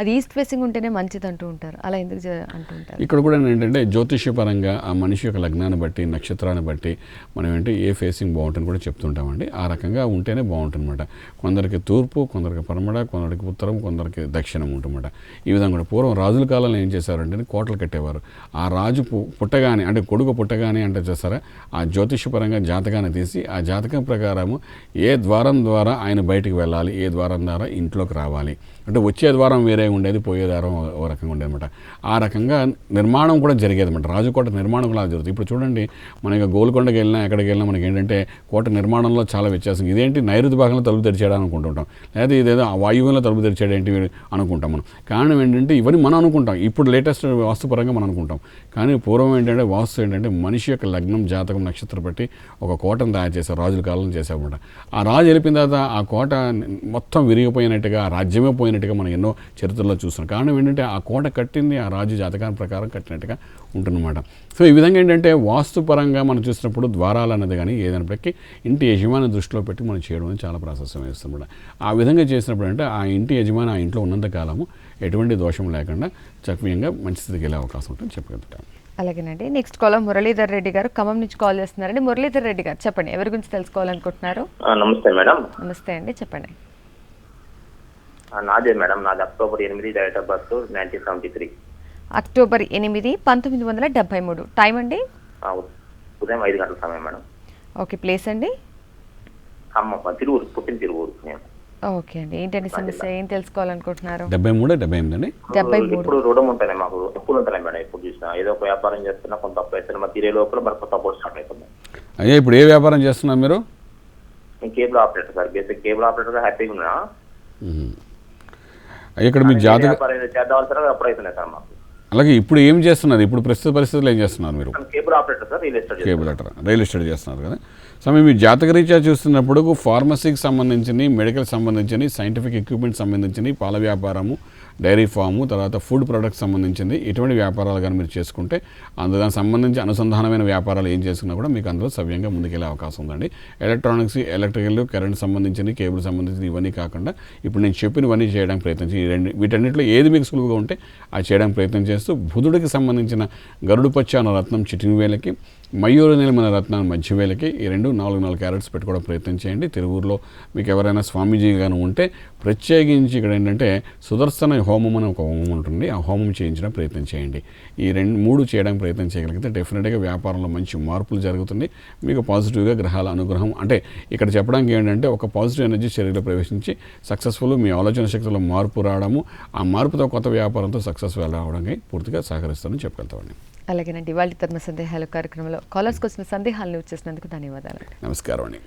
అది ఈస్ట్ ఫేసింగ్ ఉంటేనే మంచిది అంటూ ఉంటారు. అలా ఎందుకు అంటూ ఉంటారు? ఇక్కడ కూడా ఏంటంటే జ్యోతిష్యపరంగా ఆ మనిషి యొక్క లగ్నాన్ని బట్టి నక్షత్రాన్ని బట్టి మనం ఏంటి ఏ ఫేసింగ్ బాగుంటుందని కూడా చెప్తుంటామండి. ఆ రకంగా ఉంటేనే బాగుంటుందన్నమాట. కొందరికి తూర్పు, కొందరికి పడమర, కొందరికి ఉత్తరం, కొందరికి దక్షిణం ఉంటుందన్నమాట. ఈ విధంగా కూడా పూర్వం రాజుల కాలంలో ఏం చేశారంటే కోటలు కట్టేవారు. ఆ రాజు పుట్టగానే అంటే కొడుకు పుట్టగానే అంటే చేస్తారా ఆ జ్యోతిష్యపరంగా జాతకాన్ని తీసి ఆ జాతకం ప్రకారము ఏ ద్వారం ద్వారా ఆయన బయటికి వెళ్ళాలి, ఏ ద్వారం ద్వారా ఇంట్లోకి రావాలి, అంటే వచ్చే ద్వారం వేరే ఉండేది, పోయే ద్వారం ఓ రకంగా ఉండేది అనమాట. ఆ రకంగా నిర్మాణం కూడా జరిగేది అనమాట. రాజుకోట నిర్మాణం కూడా జరుగుతుంది. ఇప్పుడు చూడండి, మనకి గోల్కొండకి వెళ్ళినా ఎక్కడికి వెళ్ళినా మనకి ఏంటంటే కోట నిర్మాణంలో చాలా వ్యత్యాసం. ఇదేంటి నైరుతి భాగంలో తలుపు తెరిచాడు అనుకుంటుంటాం, లేదా ఇదేదో ఆ వాయువ్యంలో తలుపు తెరిచాడు ఏంటి అనుకుంటాం మనం. కారణం ఏంటంటే ఇవన్నీ మనం అనుకుంటాం, ఇప్పుడు లేటెస్ట్ వాస్తుపరంగా మనం అనుకుంటాం. కానీ పూర్వం ఏంటంటే వాస్తు ఏంటంటే మనిషి యొక్క లగ్నం, జాతకం, నక్షత్రం బట్టి ఒక కోటను తయారు చేశారు. రాజుల కాలం చేశారన్నమాట. ఆ రాజు వెళ్ళిపోయిన తర్వాత ఆ కోట మొత్తం విరిగిపోయినట్టుగా, రాజ్యమే పోయినట్టుగా మనం ఎన్నో చరిత్ర పరిస్థితుల్లో చూస్తున్నాం. కారణం ఏంటంటే ఆ కోట కట్టింది ఆ రాజు జాతకాన్ని ప్రకారం కట్టినట్టుగా ఉంటుందన్నమాట. సో ఈ విధంగా ఏంటంటే వాస్తుపరంగా మనం చూసినప్పుడు ద్వారాలు అన్నది కానీ ఏదైనప్పటికీ ఇంటి యజమాని దృష్టిలో పెట్టి మనం చేయడం అనేది చాలా ప్రాశస్యం వేస్తుందన్నమాట. ఆ విధంగా చేసినప్పుడు అంటే ఆ ఇంటి యజమాని ఆ ఇంట్లో ఉన్నంత కాలము ఎటువంటి దోషం లేకుండా చక్కగా మంచి స్థితికి వెళ్ళే అవకాశం ఉంటుందని చెప్పగలుగుతాం. అలాగేనండి. నెక్స్ట్ కాలర్ మురళీధర్ రెడ్డి గారు ఖమ్మం నుంచి కాల్ చేస్తున్నారండి. మురళీధర్ రెడ్డి గారు చెప్పండి, ఎవరి గురించి తెలుసుకోవాలనుకుంటున్నారు? నమస్తే మేడం. నమస్తే అండి, చెప్పండి. నాదే మేడం, నాది October 8 date of birth 1973. October 8, 1973. Time అండి? ఉదయం 5 గంటల సమయం మేడం. ఓకే. ప్లేస్ అండి? ఖమ్మం, తిరువురు, పుట్టిన తిరువురు. ఓకే అండి. ఏంటండి సమస్య, ఏం తెలుసుకోవాలనుకుంటున్నారు? 73, 78 అండి. 73. ఇప్పుడు రుణం ఉంటాయి మాకు, అప్పులు ఉంటాయి మేడం. ఎప్పుడు చూసినా ఏదో ఒక వ్యాపారం చేస్తున్నా కొంత అప్పు అవుతుంది, మరి తీరే లోపల మరి కొత్త అప్పు స్టార్ట్ అవుతుంది. అయ్యా ఇప్పుడు ఏ వ్యాపారం చేస్తున్నారు మీరు? నేను cable operator sir, basic cable ఆపరేటర్గా హ్యాపీగా ఉన్నా. ఇక్కడ మీ జాతక వ్యాపారం ఏదో చేద్దామని సార్ అప్పుడు అవుతున్నాయి సార్ మాకు. అలాగే ఇప్పుడు ఏం చేస్తున్నారు? ఇప్పుడు ప్రస్తుత పరిస్థితుల్లో ఏం చేస్తున్నారు మీరు? Cable operator sir, real estate. Cable operator, real estate చేస్తున్నారు కదా. సో మీ జాతక రీత్యా చూస్తున్నప్పుడు ఫార్మసీకి సంబంధించి, మెడికల్ సంబంధించి, సైంటిఫిక్ ఎక్విప్మెంట్ సంబంధించి, పాల వ్యాపారము, డైరీ ఫాము, తర్వాత ఫుడ్ ప్రొడక్ట్స్ సంబంధించింది ఇటువంటి వ్యాపారాలు కానీ మీరు చేసుకుంటే దానికి సంబంధించి అనుసంధానమైన వ్యాపారాలు ఏం చేసుకున్నా కూడా మీకు అందులో సవ్యంగా ముందుకెళ్ళే అవకాశం ఉందండి. ఎలక్ట్రానిక్స్, ఎలక్ట్రికల్, కరెంట్ సంబంధించింది, కేబుల్ సంబంధించింది ఇవన్నీ కాకుండా ఇప్పుడు నేను చెప్పినవన్నీ చేయడానికి ప్రయత్నించి వీటన్నిటిలో ఏది మీకు సులువుగా ఉంటే అది చేయడానికి ప్రయత్నం చేస్తూ బుధుడికి సంబంధించిన గరుడు పచ్చ అన్న రత్నం చిటిని వేలకి, మయూర నీలమైన రత్నాన్ని మధ్య వేలకి ఈ 4 క్యారెట్స్ పెట్టుకోవడం ప్రయత్నం చేయండి. తిరువూరులో మీకు ఎవరైనా స్వామీజీ గాను ఉంటే ప్రత్యేకించి ఇక్కడ ఏంటంటే సుదర్శన హోమం అని ఒక హోమం ఉంటుంది, ఆ హోమం చేయించడం ప్రయత్నం చేయండి. ఈ 3 చేయడానికి ప్రయత్నం చేయగలిగితే డెఫినెట్గా వ్యాపారంలో మంచి మార్పులు జరుగుతుంది. మీకు పాజిటివ్గా గ్రహాల అనుగ్రహం అంటే ఇక్కడ చెప్పడానికి ఏంటంటే ఒక పాజిటివ్ ఎనర్జీ శరీరంలో ప్రవేశించి సక్సెస్ఫుల్ మీ ఆలోచన శక్తిలో మార్పు రావడము, ఆ మార్పుతో కొత్త వ్యాపారంతో సక్సెస్ఫుల్ రావడానికి పూర్తిగా సహకరిస్తారని చెప్పగలుగుతామండి. అలాగేనండి. వాళ్ళ ధర్మ సందేహాలు కార్యక్రమంలో కాలర్స్కి వచ్చిన సందేహాలను వచ్చేసినందుకు ధన్యవాదాలు. నమస్కారం అండి.